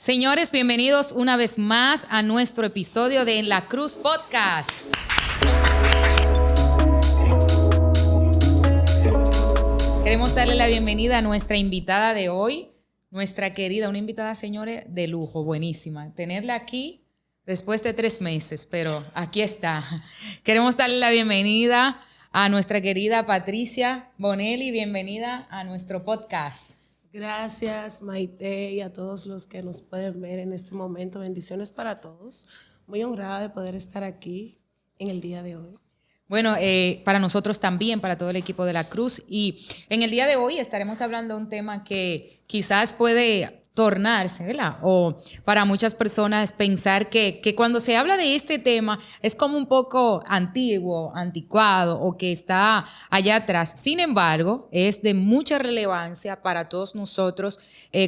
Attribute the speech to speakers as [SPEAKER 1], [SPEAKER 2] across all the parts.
[SPEAKER 1] Señores, bienvenidos una vez más a nuestro episodio de En la Cruz Podcast. Queremos darle la bienvenida a nuestra invitada de hoy, nuestra querida, una invitada, señores, de lujo, buenísima. Tenerla aquí después de 3 meses, pero aquí está. Queremos darle la bienvenida a nuestra querida Patricia Bonelli. Bienvenida a nuestro podcast.
[SPEAKER 2] Gracias, Maite, y a todos los que nos pueden ver en este momento. Bendiciones para todos. Muy honrada de poder estar aquí en el día de hoy.
[SPEAKER 1] Bueno, para nosotros también, para todo el equipo de la Cruz. Y en el día de hoy estaremos hablando de un tema que quizás puede tornarse, ¿verdad? O para muchas personas pensar que cuando se habla de este tema es como un poco antiguo, anticuado o que está allá atrás. Sin embargo, es de mucha relevancia para todos nosotros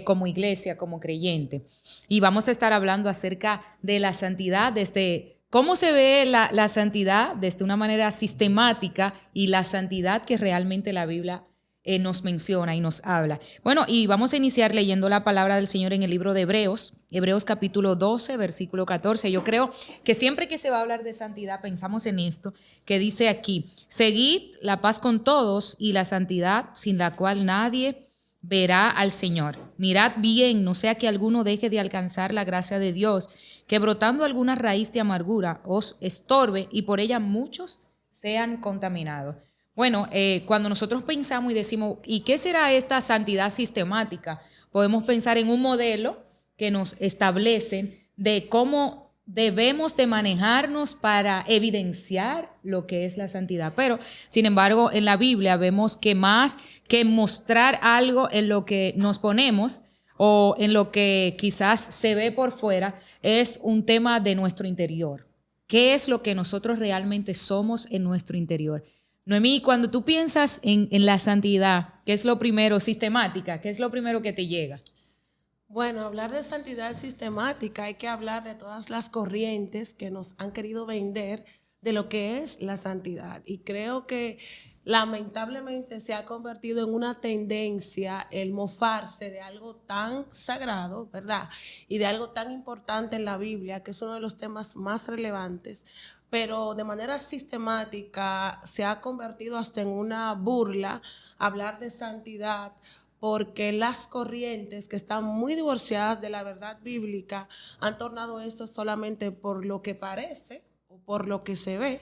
[SPEAKER 1] como iglesia, como creyente. Y vamos a estar hablando acerca de la santidad desde cómo se ve la santidad desde una manera sistemática y la santidad que realmente la Biblia nos menciona y nos habla. Bueno, y vamos a iniciar leyendo la palabra del Señor en el libro de Hebreos, Hebreos capítulo 12, versículo 14. Yo creo que siempre que se va a hablar de santidad pensamos en esto, que dice aquí: seguid la paz con todos y la santidad sin la cual nadie verá al Señor. Mirad bien, no sea que alguno deje de alcanzar la gracia de Dios, que brotando alguna raíz de amargura os estorbe y por ella muchos sean contaminados. Bueno, cuando nosotros pensamos y decimos, ¿y qué será esta santidad sistemática? Podemos pensar en un modelo que nos establecen de cómo debemos de manejarnos para evidenciar lo que es la santidad. Pero, sin embargo, en la Biblia vemos que más que mostrar algo en lo que nos ponemos o en lo que quizás se ve por fuera, es un tema de nuestro interior. ¿Qué es lo que nosotros realmente somos en nuestro interior? Noemí, cuando tú piensas en la santidad, ¿qué es lo primero, sistemática? ¿Qué es lo primero que te llega?
[SPEAKER 2] Bueno, hablar de santidad sistemática, hay que hablar de todas las corrientes que nos han querido vender de lo que es la santidad. Y creo que lamentablemente se ha convertido en una tendencia el mofarse de algo tan sagrado, ¿verdad? Y de algo tan importante en la Biblia, que es uno de los temas más relevantes, pero de manera sistemática se ha convertido hasta en una burla hablar de santidad, porque las corrientes que están muy divorciadas de la verdad bíblica han tornado esto solamente por lo que parece o por lo que se ve.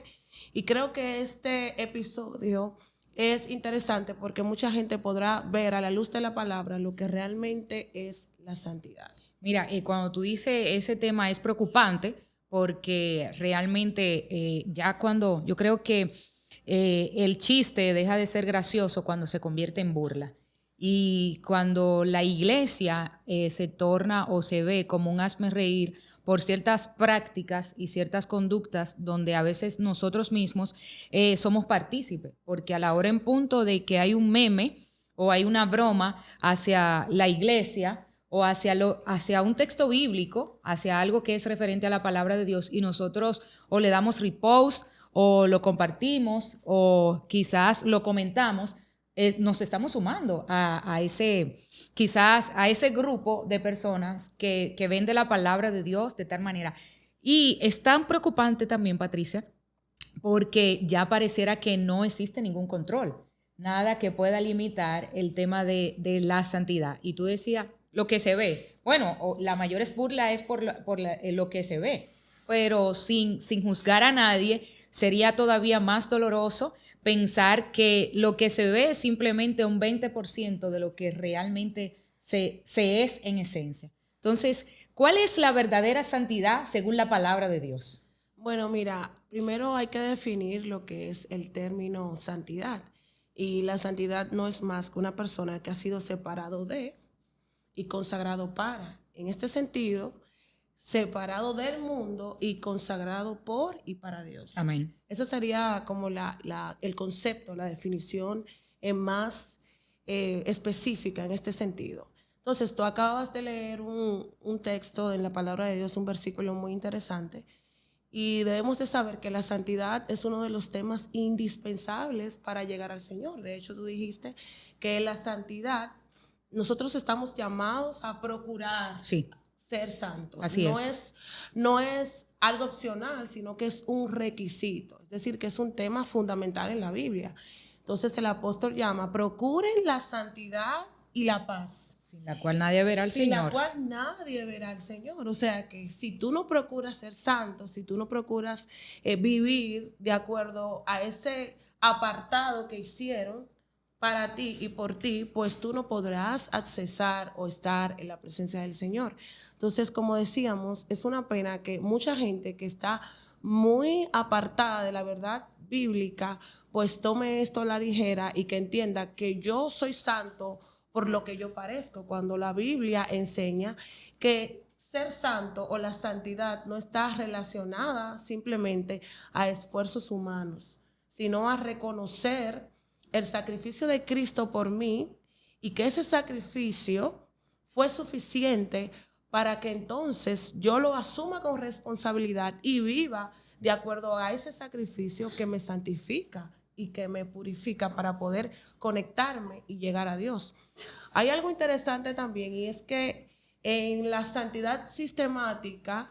[SPEAKER 2] Y creo que este episodio es interesante porque mucha gente podrá ver a la luz de la palabra lo que realmente es la santidad.
[SPEAKER 1] Mira, cuando tú dices ese tema es preocupante porque realmente ya cuando yo creo que el chiste deja de ser gracioso cuando se convierte en burla. Y cuando la iglesia se torna o se ve como un hazmerreír por ciertas prácticas y ciertas conductas donde a veces nosotros mismos somos partícipes, porque a la hora en punto de que hay un meme o hay una broma hacia la iglesia o hacia un texto bíblico, hacia algo que es referente a la palabra de Dios y nosotros o le damos repost o lo compartimos o quizás lo comentamos, nos estamos sumando a ese, quizás a ese grupo de personas que ven de la palabra de Dios de tal manera. Y es tan preocupante también, Patricia, porque ya pareciera que no existe ningún control, nada que pueda limitar el tema de la santidad. Y tú decías, lo que se ve. Bueno, la mayor burla es por lo que se ve, pero sin juzgar a nadie, sería todavía más doloroso pensar que lo que se ve es simplemente un 20% de lo que realmente se es en esencia. Entonces, ¿cuál es la verdadera santidad según la palabra de Dios?
[SPEAKER 2] Bueno, mira, primero hay que definir lo que es el término santidad. Y la santidad no es más que una persona que ha sido separado de y consagrado para. En este sentido, separado del mundo y consagrado por y para Dios.
[SPEAKER 1] Amén.
[SPEAKER 2] Eso sería como el concepto, la definición más específica en este sentido. Entonces, tú acabas de leer un texto en la palabra de Dios, un versículo muy interesante, y debemos de saber que la santidad es uno de los temas indispensables para llegar al Señor. De hecho, tú dijiste que la santidad, nosotros estamos llamados a procurar
[SPEAKER 1] Sí.
[SPEAKER 2] ser santo.
[SPEAKER 1] Así
[SPEAKER 2] No es algo opcional, sino que es un requisito. Es decir, que es un tema fundamental en la Biblia. Entonces el apóstol llama, procuren la santidad y la paz.
[SPEAKER 1] Sin la cual nadie verá al Señor.
[SPEAKER 2] Sin la cual nadie verá al Señor. O sea que si tú no procuras ser santo, si tú no procuras vivir de acuerdo a ese apartado que hicieron para ti y por ti, pues tú no podrás accesar o estar en la presencia del Señor. Entonces, como decíamos, es una pena que mucha gente que está muy apartada de la verdad bíblica, pues tome esto a la ligera y que entienda que yo soy santo por lo que yo parezco, cuando la Biblia enseña que ser santo o la santidad no está relacionada simplemente a esfuerzos humanos, sino a reconocer el sacrificio de Cristo por mí y que ese sacrificio fue suficiente para que entonces yo lo asuma con responsabilidad y viva de acuerdo a ese sacrificio que me santifica y que me purifica para poder conectarme y llegar a Dios. Hay algo interesante también, y es que en la santidad sistemática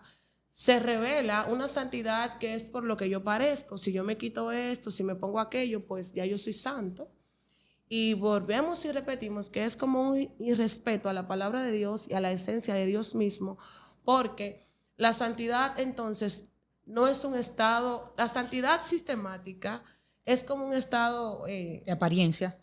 [SPEAKER 2] se revela una santidad que es por lo que yo parezco. Si yo me quito esto, si me pongo aquello, pues ya yo soy santo. Y volvemos y repetimos que es como un irrespeto a la palabra de Dios y a la esencia de Dios mismo, porque la santidad entonces no es un estado, la santidad sistemática es como un estado
[SPEAKER 1] de apariencia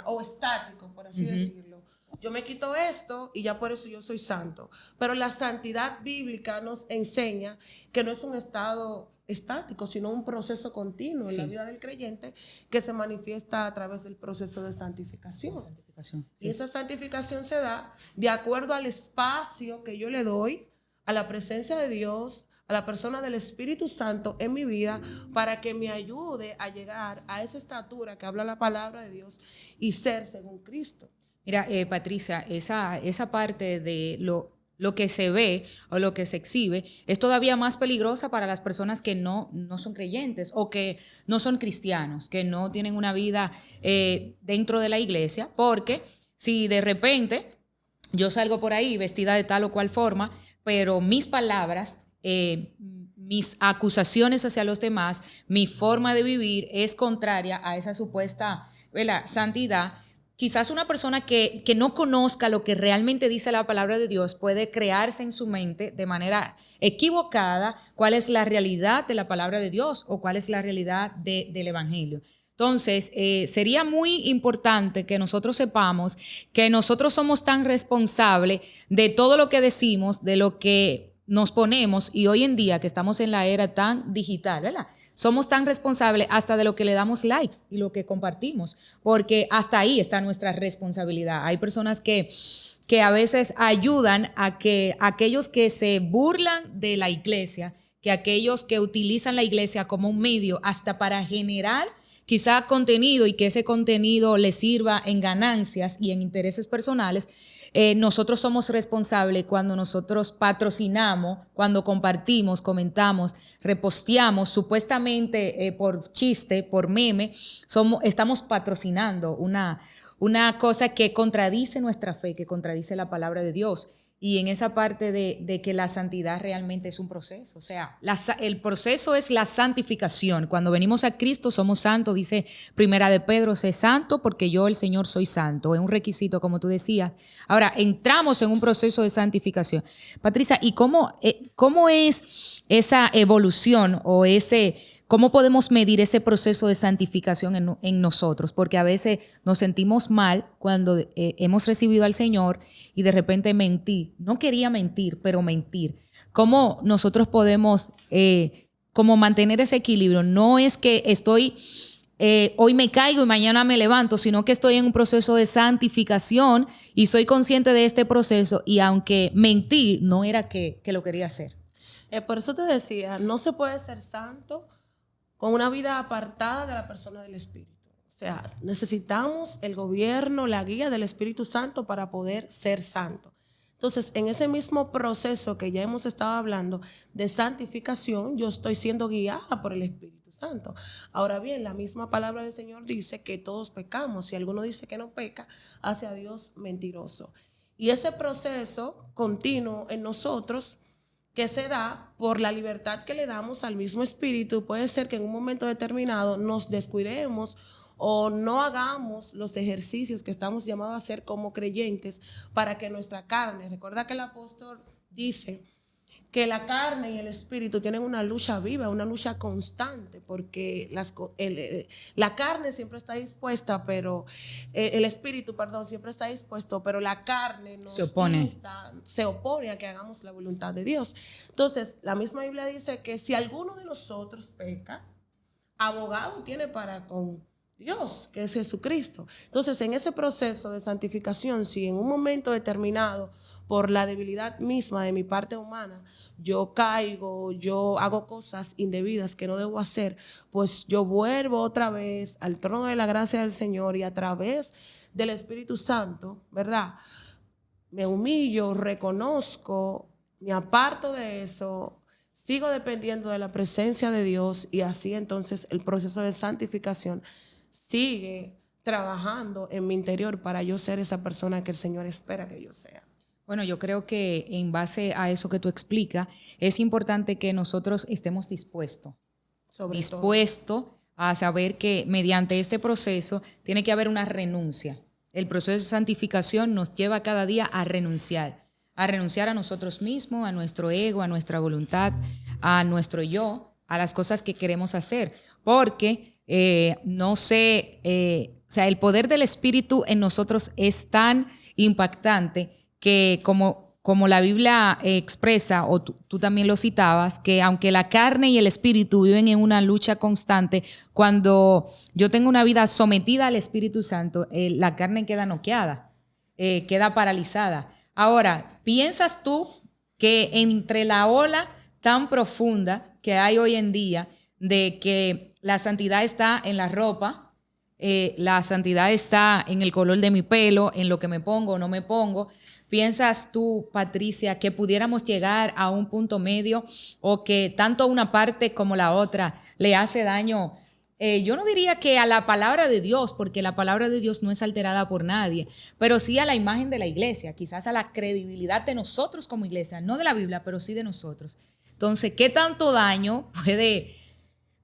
[SPEAKER 2] o estático, por así decirlo. Yo me quito esto y ya por eso yo soy santo. Pero la santidad bíblica nos enseña que no es un estado estático, sino un proceso continuo en la vida del creyente que se manifiesta a través del proceso de santificación. Y esa santificación se da de acuerdo al espacio que yo le doy a la presencia de Dios, a la persona del Espíritu Santo en mi vida, para que me ayude a llegar a esa estatura que habla la palabra de Dios y ser según Cristo.
[SPEAKER 1] Mira, Patricia, esa parte de lo que se ve o lo que se exhibe es todavía más peligrosa para las personas que no son creyentes o que no son cristianos, que no tienen una vida dentro de la iglesia, porque si de repente yo salgo por ahí vestida de tal o cual forma, pero mis palabras, mis acusaciones hacia los demás, mi forma de vivir es contraria a esa supuesta, ¿verdad?, santidad. Quizás una persona que no conozca lo que realmente dice la palabra de Dios puede crearse en su mente de manera equivocada cuál es la realidad de la palabra de Dios o cuál es la realidad del evangelio. Entonces, sería muy importante que nosotros sepamos que nosotros somos tan responsables de todo lo que decimos, de lo que nos ponemos, y hoy en día que estamos en la era tan digital, ¿verdad?, somos tan responsables hasta de lo que le damos likes y lo que compartimos, porque hasta ahí está nuestra responsabilidad. Hay personas que a veces ayudan a que aquellos que se burlan de la iglesia, que aquellos que utilizan la iglesia como un medio hasta para generar quizá contenido y que ese contenido les sirva en ganancias y en intereses personales, nosotros somos responsables cuando nosotros patrocinamos, cuando compartimos, comentamos, reposteamos, supuestamente por chiste, por meme, estamos patrocinando una cosa que contradice nuestra fe, que contradice la palabra de Dios. Y en esa parte de que la santidad realmente es un proceso. O sea, el proceso es la santificación. Cuando venimos a Cristo somos santos, dice Primera de Pedro, sé santo porque yo, el Señor, soy santo. Es un requisito, como tú decías. Ahora, entramos en un proceso de santificación. Patricia, ¿y cómo es esa evolución o cómo podemos medir ese proceso de santificación en nosotros? Porque a veces nos sentimos mal cuando hemos recibido al Señor y de repente mentí. No quería mentir, pero mentir. ¿Cómo nosotros podemos como mantener ese equilibrio? No es que estoy, hoy me caigo y mañana me levanto, sino que estoy en un proceso de santificación y soy consciente de este proceso, y aunque mentí, no era que lo quería hacer.
[SPEAKER 2] Por eso te decía, no se puede ser santo con una vida apartada de la persona del Espíritu. O sea, necesitamos el gobierno, la guía del Espíritu Santo para poder ser santo. Entonces, en ese mismo proceso que ya hemos estado hablando de santificación, yo estoy siendo guiada por el Espíritu Santo. Ahora bien, la misma palabra del Señor dice que todos pecamos. Si alguno dice que no peca, hace a Dios mentiroso. Y ese proceso continuo en nosotros que se da por la libertad que le damos al mismo espíritu, puede ser que en un momento determinado nos descuidemos o no hagamos los ejercicios que estamos llamados a hacer como creyentes para que nuestra carne, recuerda que el apóstol dice que la carne y el espíritu tienen una lucha viva, una lucha constante, porque la carne siempre está dispuesta, pero el espíritu, perdón, siempre está dispuesto, pero la carne
[SPEAKER 1] se opone.
[SPEAKER 2] se opone a que hagamos la voluntad de Dios. Entonces, la misma Biblia dice que si alguno de nosotros peca, abogado tiene para con Dios, que es Jesucristo. Entonces, en ese proceso de santificación, si en un momento determinado, por la debilidad misma de mi parte humana, yo caigo, yo hago cosas indebidas que no debo hacer, pues yo vuelvo otra vez al trono de la gracia del Señor y a través del Espíritu Santo, ¿verdad? Me humillo, reconozco, me aparto de eso, sigo dependiendo de la presencia de Dios y así entonces el proceso de santificación sigue trabajando en mi interior para yo ser esa persona que el Señor espera que yo sea.
[SPEAKER 1] Bueno, yo creo que en base a eso que tú explicas, es importante que nosotros estemos dispuestos a saber que mediante este proceso tiene que haber una renuncia. El proceso de santificación nos lleva cada día a renunciar a nosotros mismos, a nuestro ego, a nuestra voluntad, a nuestro yo, a las cosas que queremos hacer. Porque, o sea, el poder del Espíritu en nosotros es tan impactante que como la Biblia expresa, o tú también lo citabas, que aunque la carne y el espíritu viven en una lucha constante, cuando yo tengo una vida sometida al Espíritu Santo, la carne queda noqueada, queda paralizada. Ahora, ¿piensas tú que entre la ola tan profunda que hay hoy en día de que la santidad está en la ropa, la santidad está en el color de mi pelo, en lo que me pongo o no me pongo, ¿piensas tú, Patricia, que pudiéramos llegar a un punto medio o que tanto una parte como la otra le hace daño? Yo no diría que a la palabra de Dios, porque la palabra de Dios no es alterada por nadie, pero sí a la imagen de la iglesia, quizás a la credibilidad de nosotros como iglesia, no de la Biblia, pero sí de nosotros. Entonces, ¿qué tanto daño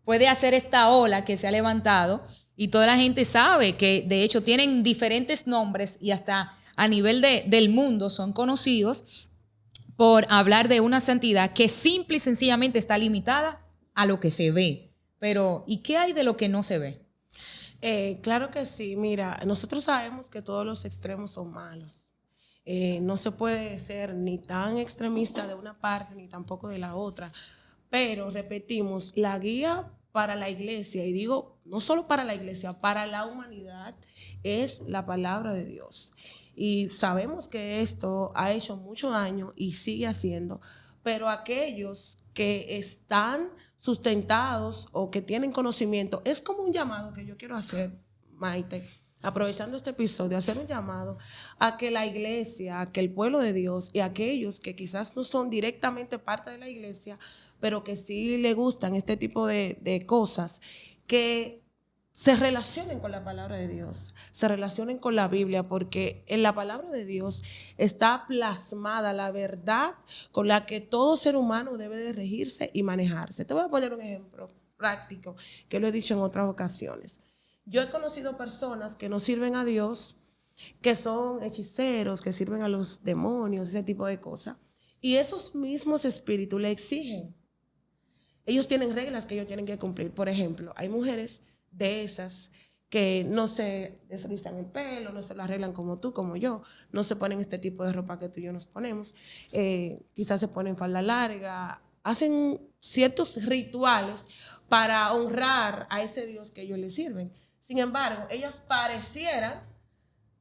[SPEAKER 1] puede hacer esta ola que se ha levantado? Y toda la gente sabe que de hecho tienen diferentes nombres y hasta a nivel del mundo son conocidos por hablar de una santidad que simple y sencillamente está limitada a lo que se ve. Pero, ¿y qué hay de lo que no se ve?
[SPEAKER 2] Claro que sí. Mira, nosotros sabemos que todos los extremos son malos. No se puede ser ni tan extremista de una parte ni tampoco de la otra. Pero, repetimos, la guía para la iglesia, y digo, no solo para la iglesia, para la humanidad, es la palabra de Dios. Y sabemos que esto ha hecho mucho daño y sigue haciendo, pero aquellos que están sustentados o que tienen conocimiento, es como un llamado que yo quiero hacer, Maite, aprovechando este episodio, hacer un llamado a que la iglesia, a que el pueblo de Dios y aquellos que quizás no son directamente parte de la iglesia, pero que sí le gustan este tipo de cosas, que se relacionen con la palabra de Dios, se relacionen con la Biblia, porque en la palabra de Dios está plasmada la verdad con la que todo ser humano debe de regirse y manejarse. Te voy a poner un ejemplo práctico que lo he dicho en otras ocasiones. Yo he conocido personas que no sirven a Dios, que son hechiceros, que sirven a los demonios, ese tipo de cosas, y esos mismos espíritus le exigen. Ellos tienen reglas que ellos tienen que cumplir. Por ejemplo, hay mujeres de esas que no se desrizan el pelo, no se lo arreglan como tú, como yo, no se ponen este tipo de ropa que tú y yo nos ponemos, quizás se ponen falda larga, hacen ciertos rituales para honrar a ese Dios que ellos les sirven. Sin embargo, ellas parecieran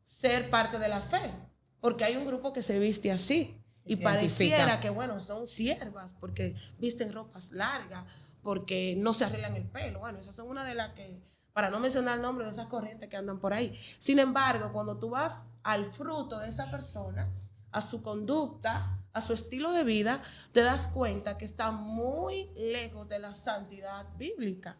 [SPEAKER 2] ser parte de la fe, porque hay un grupo que se viste así y pareciera que, bueno, son siervas porque visten ropas largas, porque no se arreglan el pelo. Bueno, esas son una de las que, para no mencionar el nombre de esas corrientes que andan por ahí. Sin embargo, cuando tú vas al fruto de esa persona, a su conducta, a su estilo de vida, te das cuenta que está muy lejos de la santidad bíblica.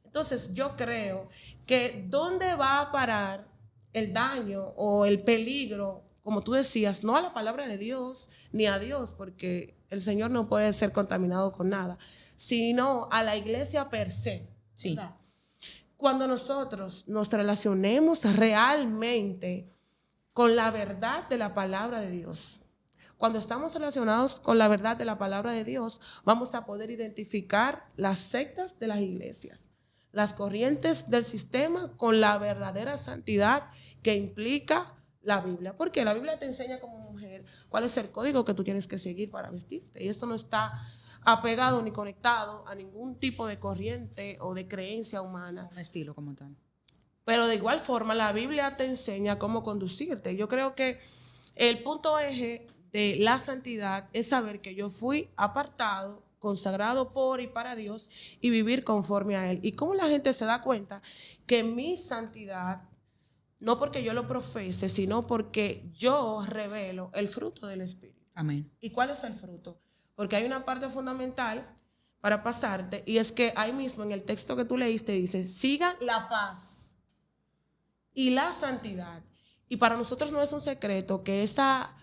[SPEAKER 2] Entonces, yo creo que ¿dónde va a parar el daño o el peligro como tú decías, no a la palabra de Dios ni a Dios, porque el Señor no puede ser contaminado con nada, sino a la iglesia per se.
[SPEAKER 1] Sí.
[SPEAKER 2] ¿Verdad? Cuando nosotros nos relacionemos realmente con la verdad de la palabra de Dios, cuando estamos relacionados con la verdad de la palabra de Dios, vamos a poder identificar las sectas de las iglesias, las corrientes del sistema con la verdadera santidad que implica la Biblia. Porque la Biblia te enseña como mujer cuál es el código que tú tienes que seguir para vestirte. Y esto no está apegado ni conectado a ningún tipo de corriente o de creencia humana.
[SPEAKER 1] Un estilo como tal.
[SPEAKER 2] Pero de igual forma, la Biblia te enseña cómo conducirte. Yo creo que el punto eje de la santidad es saber que yo fui apartado, consagrado por y para Dios y vivir conforme a Él. Y cómo la gente se da cuenta que mi santidad, no porque yo lo profese, sino porque yo revelo el fruto del Espíritu.
[SPEAKER 1] Amén.
[SPEAKER 2] ¿Y cuál es el fruto? Porque hay una parte fundamental para pasarte, y es que ahí mismo en el texto que tú leíste dice, sigan la paz y la santidad. Y para nosotros no es un secreto que esta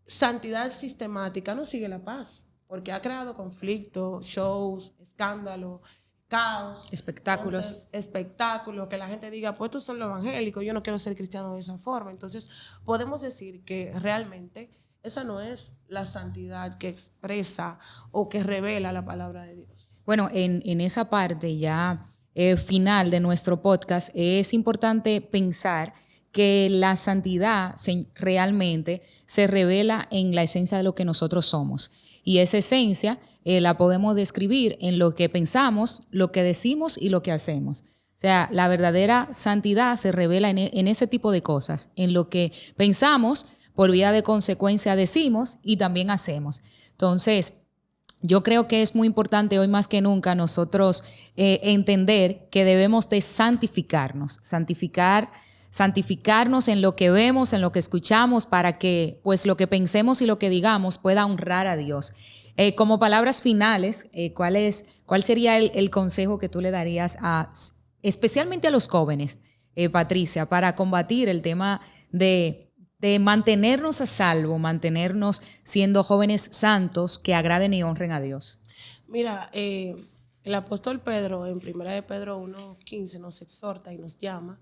[SPEAKER 2] santidad sistemática no sigue la paz, porque ha creado conflictos, shows, escándalos, caos,
[SPEAKER 1] espectáculos.
[SPEAKER 2] Entonces, espectáculos, que la gente diga, pues estos son los evangélicos, yo no quiero ser cristiano de esa forma. Entonces, podemos decir que realmente esa no es la santidad que expresa o que revela la palabra de Dios.
[SPEAKER 1] Bueno, en esa parte ya final de nuestro podcast es importante pensar que la santidad realmente se revela en la esencia de lo que nosotros somos. Y esa esencia la podemos describir en lo que pensamos, lo que decimos y lo que hacemos. O sea, la verdadera santidad se revela en ese tipo de cosas, en lo que pensamos, por vía de consecuencia decimos y también hacemos. Entonces, yo creo que es muy importante hoy más que nunca nosotros entender que debemos de santificarnos en lo que vemos, en lo que escuchamos, para que pues lo que pensemos y lo que digamos pueda honrar a Dios. Como palabras finales, ¿cuál sería el consejo que tú le darías especialmente a los jóvenes, Patricia, para combatir el tema de mantenernos a salvo, mantenernos siendo jóvenes santos que agraden y honren a Dios?
[SPEAKER 2] Mira, el apóstol Pedro en 1 de Pedro 1:15 nos exhorta y nos llama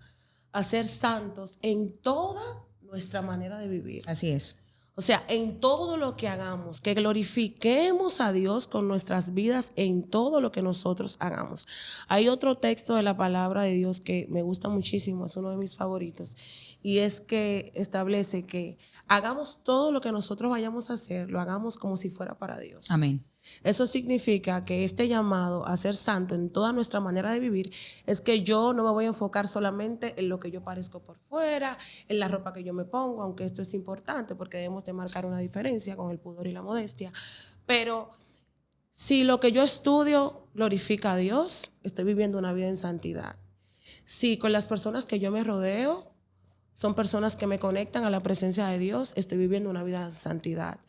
[SPEAKER 2] a ser santos en toda nuestra manera de vivir.
[SPEAKER 1] Así es.
[SPEAKER 2] O sea, en todo lo que hagamos, que glorifiquemos a Dios con nuestras vidas en todo lo que nosotros hagamos. Hay otro texto de la palabra de Dios que me gusta muchísimo, es uno de mis favoritos, y es que establece que hagamos todo lo que nosotros vayamos a hacer, lo hagamos como si fuera para Dios.
[SPEAKER 1] Amén.
[SPEAKER 2] Eso significa que este llamado a ser santo en toda nuestra manera de vivir es que yo no me voy a enfocar solamente en lo que yo parezco por fuera, en la ropa que yo me pongo, aunque esto es importante porque debemos de marcar una diferencia con el pudor y la modestia. Pero si lo que yo estudio glorifica a Dios, estoy viviendo una vida en santidad. Si con las personas que yo me rodeo son personas que me conectan a la presencia de Dios, estoy viviendo una vida de santidad.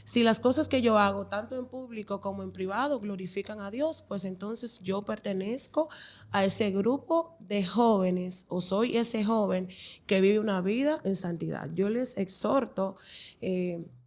[SPEAKER 2] Si las cosas que yo hago, tanto en público como en privado, glorifican a Dios, pues entonces yo pertenezco a ese grupo de jóvenes o soy ese joven que vive una vida en santidad. Yo les exhorto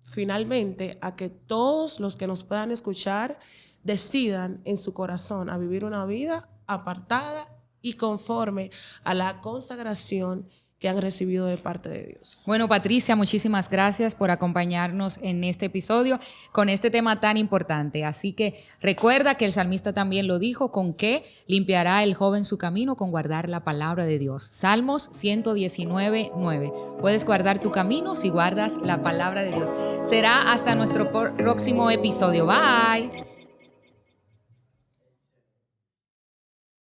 [SPEAKER 2] finalmente a que todos los que nos puedan escuchar decidan en su corazón a vivir una vida apartada y conforme a la consagración que han recibido de parte de Dios.
[SPEAKER 1] Bueno, Patricia, muchísimas gracias por acompañarnos en este episodio con este tema tan importante. Así que recuerda que el salmista también lo dijo, con que limpiará el joven su camino con guardar la palabra de Dios. Salmos 119:9. Puedes guardar tu camino si guardas la palabra de Dios. Será hasta nuestro próximo episodio. Bye.